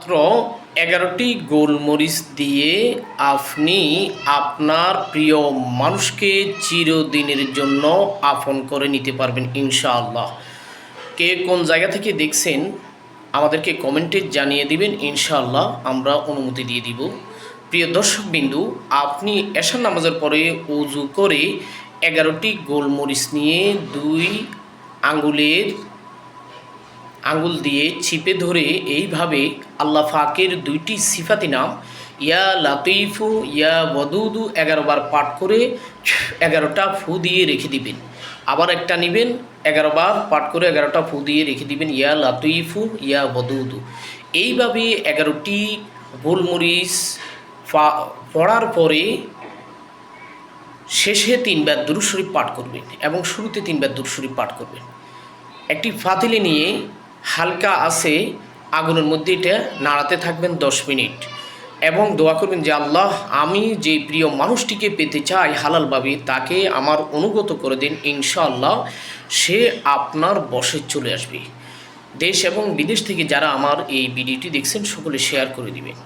মাত্র 11টি গোলমরিচ দিয়ে আপনি আপনার প্রিয় মানুষকে চিরদিনের জন্য আপন করে নিতে পারবেন ইনশাআল্লাহ। কে কোন জায়গা থেকে দেখছেন আমাদেরকে কমেন্টে জানিয়ে দিবেন, ইনশাআল্লাহ আমরা অনুমতি দিয়ে দিব। প্রিয় দর্শকবিন্দু, আপনি এশার নামাজের পরে উজু করে 11টি গোলমরিচ নিয়ে আঙ্গুল দিয়ে চিপে ধরে এইভাবে আল্লাহ ফাকের 2টি সিফাতি নাম ইয়া লাতিফু ইয়া ওয়াদুদু 11 বার পাঠ করে 11টা ফু দিয়ে রেখে দিবেন। আবার একটা নেবেন, 11 বার পাঠ করে 11টা ফু দিয়ে রেখে দিবেন, ইয়া লাতিফু ইয়া ওয়াদুদু। এইভাবে 11টি গোলমরিচ পড়ার পরে শেষে 3 বার দুরূদ শরীফ পাঠ করবেন এবং শুরুতে 3 বার দুরূদ শরীফ পাঠ করবেন। একটি পাতিলে নিয়ে হালকা আছে আগুনের মধ্যে এটা নাড়াতে থাকবেন 10 মিনিট এবং দোয়া করবেন যে আল্লাহ, আমি যে প্রিয় মানুষটিকে পেতে চাই হালালভাবে তাকে আমার অনুগত করে দিন, ইনশাআল্লাহ সে আপনার বশে চলে আসবে। দেশ এবং বিদেশ থেকে যারা আমার এই ভিডিওটি দেখছেন সকলে শেয়ার করে দিবেন।